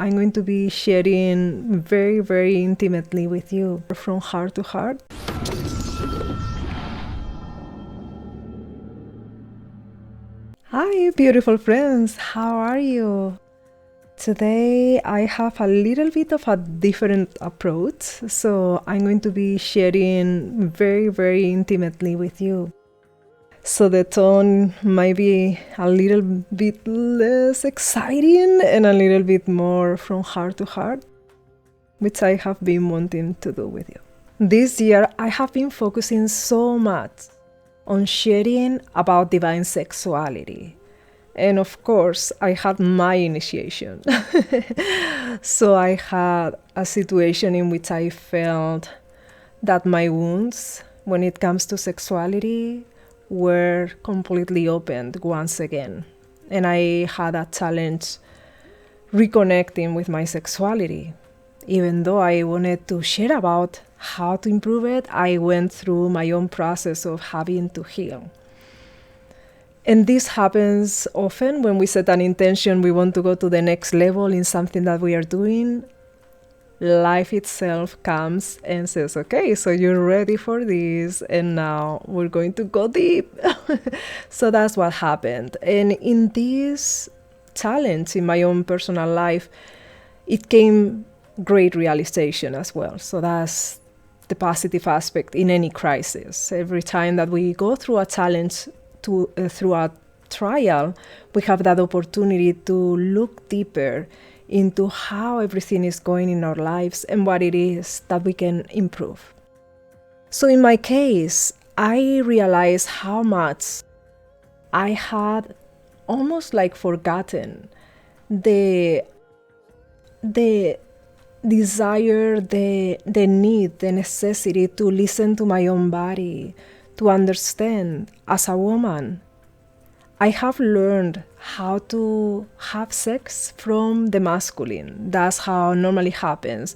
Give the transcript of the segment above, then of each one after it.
I'm going to be sharing very, very intimately with you from heart to heart. Hi, beautiful friends. How are you? Today, I have a little bit of a different approach, so I'm going to be sharing very, very intimately with you. So the tone might be a little bit less exciting and a little bit more from heart to heart, which I have been wanting to do with you. This year, I have been focusing so much on sharing about divine sexuality. And of course, I had my initiation. So I had a situation in which I felt that my wounds, when it comes to sexuality, were completely opened once again. And I had a challenge reconnecting with my sexuality. Even though I wanted to share about how to improve it, I went through my own process of having to heal. And this happens often when we set an intention, we want to go to the next level in something that we are doing. Life itself comes and says, okay, so you're ready for this, and now we're going to go deep. So that's what happened. And in this challenge in my own personal life, it came great realization as well. So that's the positive aspect in any crisis. Every time that we go through a challenge, through a trial, we have that opportunity to look deeper into how everything is going in our lives and what it is that we can improve. So in my case, I realized how much I had almost like forgotten the desire, the need, the necessity to listen to my own body, to understand as a woman. I have learned how to have sex from the masculine. That's how it normally happens.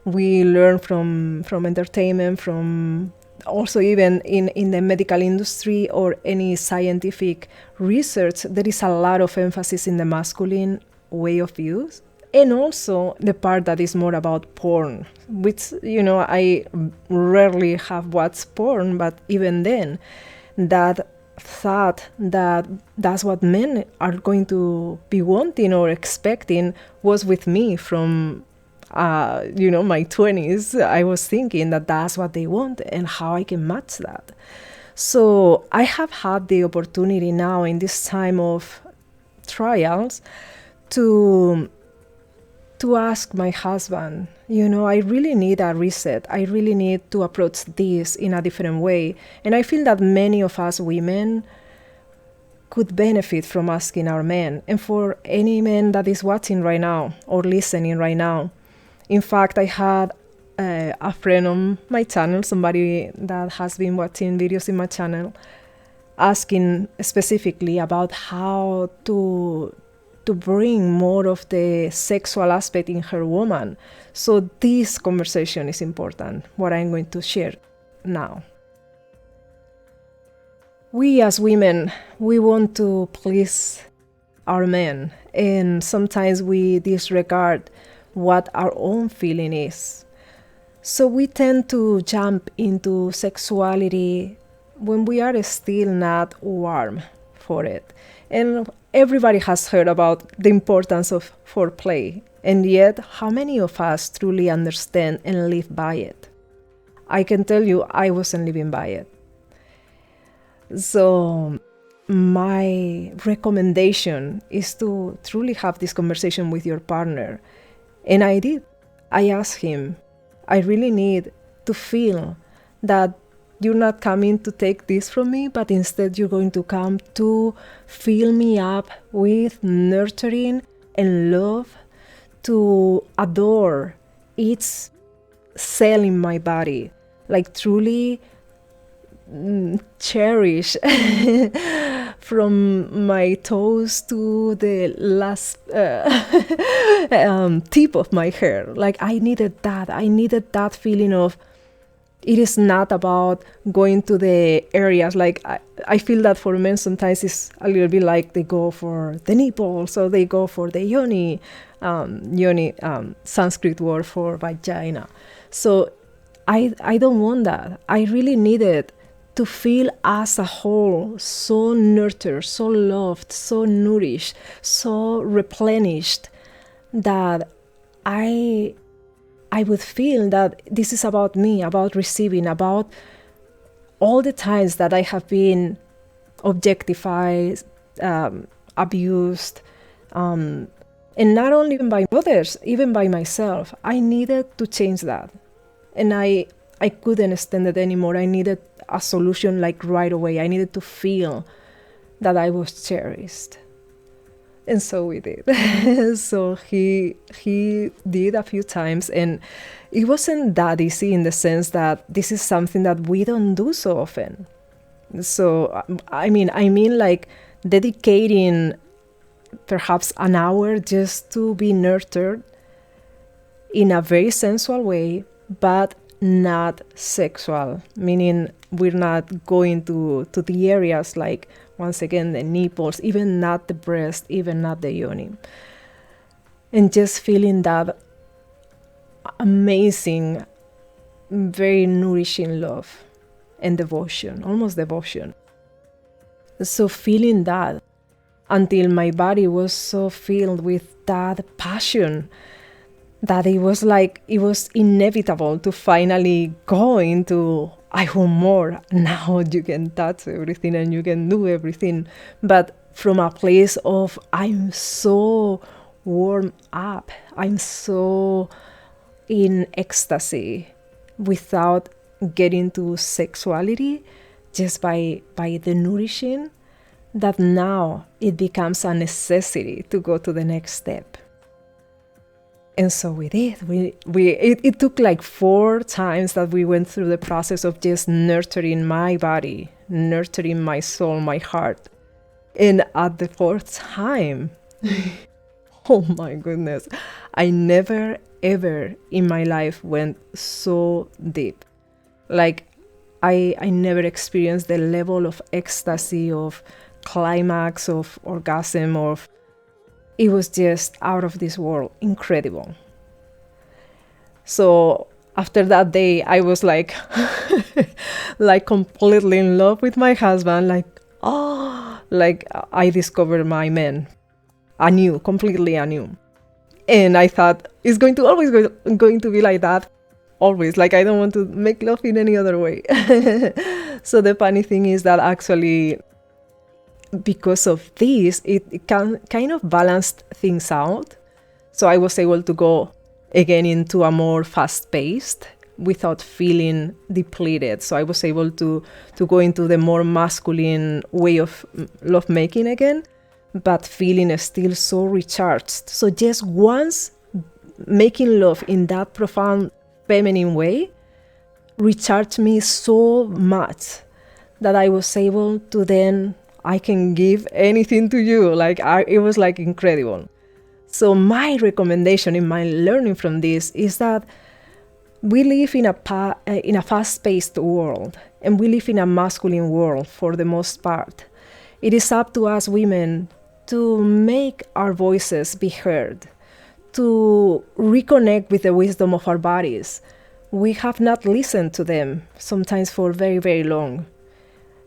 We learn from entertainment, from also even in the medical industry or any scientific research, there is a lot of emphasis in the masculine way of use. And also the part that is more about porn, which, I rarely have watched porn, but even then, that thought that that's what men are going to be wanting or expecting was with me from, my 20s. I was thinking that that's what they want and how I can match that. So I have had the opportunity now in this time of trials to ask my husband, I really need a reset. I really need to approach this in a different way. And I feel that many of us women could benefit from asking our men. And for any man that is watching right now or listening right now, in fact, I had a friend on my channel, somebody that has been watching videos in my channel, asking specifically about how to bring more of the sexual aspect in her woman. So this conversation is important, what I'm going to share now. We as women, we want to please our men, and sometimes we disregard what our own feeling is. So we tend to jump into sexuality when we are still not warm for it. And everybody has heard about the importance of foreplay, and yet how many of us truly understand and live by it? I can tell you I wasn't living by it. So my recommendation is to truly have this conversation with your partner. And I did. I asked him, I really need to feel that you're not coming to take this from me, but instead you're going to come to fill me up with nurturing and love, to adore each cell in my body, like truly cherish from my toes to the last tip of my hair. Like I needed that feeling of It is not about going to the areas. Like I feel that for men sometimes it's a little bit like they go for the nipples or they go for the yoni, Sanskrit word for vagina. So I don't want that. I really needed to feel as a whole so nurtured, so loved, so nourished, so replenished, that I would feel that this is about me, about receiving, about all the times that I have been objectified, abused, and not only by others, even by myself. I needed to change that. And I couldn't stand it anymore. I needed a solution like right away. I needed to feel that I was cherished. And so we did. So he did a few times, and it wasn't that easy in the sense that this is something that we don't do so often. So I mean like dedicating perhaps an hour just to be nurtured in a very sensual way, but not sexual, meaning we're not going to the areas like, once again, the nipples, even not the breast, even not the yoni. And just feeling that amazing, very nourishing love and devotion, almost devotion. So feeling that until my body was so filled with that passion that it was like it was inevitable to finally go into, I want more. Now you can touch everything and you can do everything, but from a place of I'm so warm up, I'm so in ecstasy, without getting to sexuality, just by the nourishing, that now it becomes a necessity to go to the next step. And so we did. It took like 4 times that we went through the process of just nurturing my body, nurturing my soul, my heart. And at the 4th time, oh my goodness, I never ever in my life went so deep. Like I never experienced the level of ecstasy, of climax, of orgasm, of it was just out of this world, incredible. So after that day, I was like, like completely in love with my husband. Like, oh, like I discovered my man anew, completely anew. And I thought it's going to always going to be like that, always. Like I don't want to make love in any other way. So the funny thing is that actually, because of this, it can kind of balanced things out. So I was able to go again into a more fast-paced without feeling depleted. So I was able to go into the more masculine way of lovemaking again, but feeling still so recharged. So just once making love in that profound feminine way recharged me so much that I was able to then, I can give anything to you. Like it was like incredible. So my recommendation in my learning from this is that we live in a fast-paced world, and we live in a masculine world for the most part. It is up to us women to make our voices be heard, to reconnect with the wisdom of our bodies. We have not listened to them sometimes for very, very long.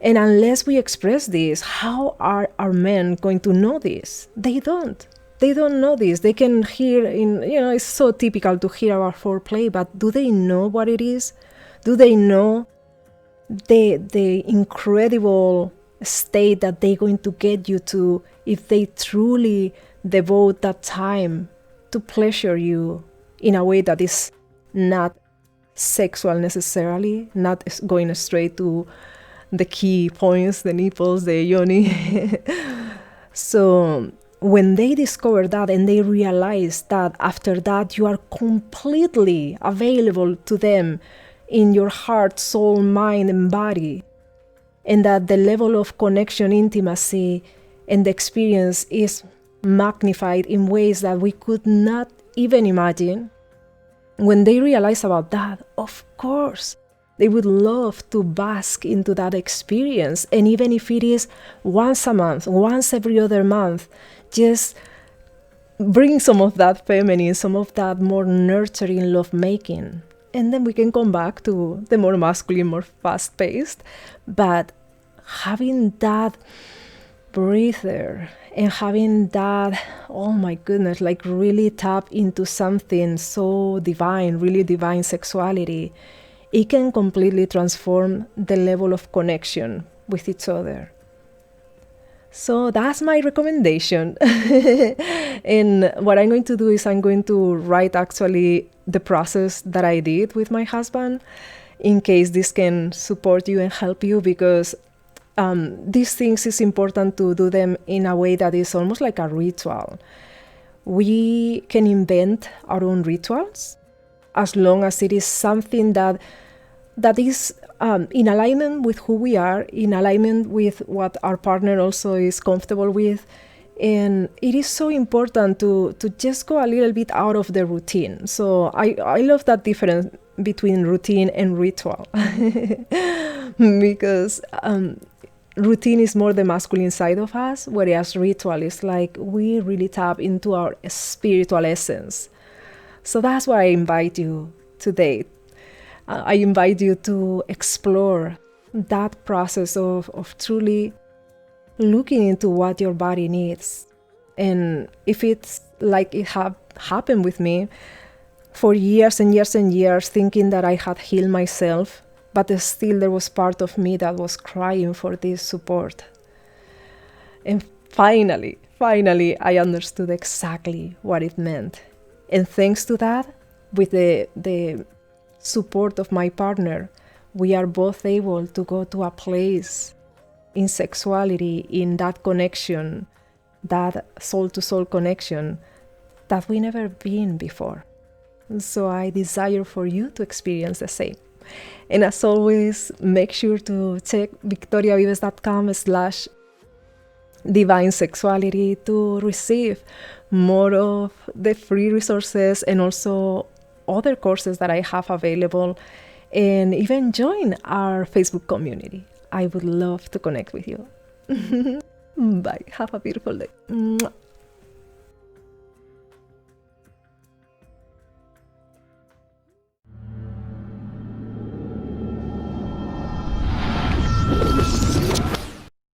And unless we express this, how are our men going to know this? They don't. They don't know this. They can hear it's so typical to hear our foreplay, but do they know what it is? Do they know the incredible state that they're going to get you to if they truly devote that time to pleasure you in a way that is not sexual necessarily, not going straight to the key points, the nipples, the yoni. So when they discover that and they realize that after that you are completely available to them in your heart, soul, mind, and body, and that the level of connection, intimacy, and the experience is magnified in ways that we could not even imagine, when they realize about that, of course, They would love to bask into that experience. And even if it is once a month, once every other month, just bring some of that feminine, some of that more nurturing lovemaking. And then we can come back to the more masculine, more fast-paced. But having that breather and having that, oh my goodness, like really tap into something so divine, really divine sexuality, it can completely transform the level of connection with each other. So that's my recommendation. And what I'm going to do is I'm going to write actually the process that I did with my husband, in case this can support you and help you, because these things is important to do them in a way that is almost like a ritual. We can invent our own rituals as long as it is something that is in alignment with who we are, in alignment with what our partner also is comfortable with. And it is so important to just go a little bit out of the routine. So I love that difference between routine and ritual because routine is more the masculine side of us, whereas ritual is like we really tap into our spiritual essence. So that's why I invite you today. I invite you to explore that process of truly looking into what your body needs. And if it's like it happened with me for years and years and years, thinking that I had healed myself, but still there was part of me that was crying for this support. And finally, I understood exactly what it meant. And thanks to that, with the support of my partner, we are both able to go to a place in sexuality, in that connection, that soul-to-soul connection that we never been before. So I desire for you to experience the same. And as always, make sure to check victoriavives.com/divine sexuality to receive more of the free resources and also other courses that I have available, and even join our Facebook community. I would love to connect with you. Bye. Have a beautiful day.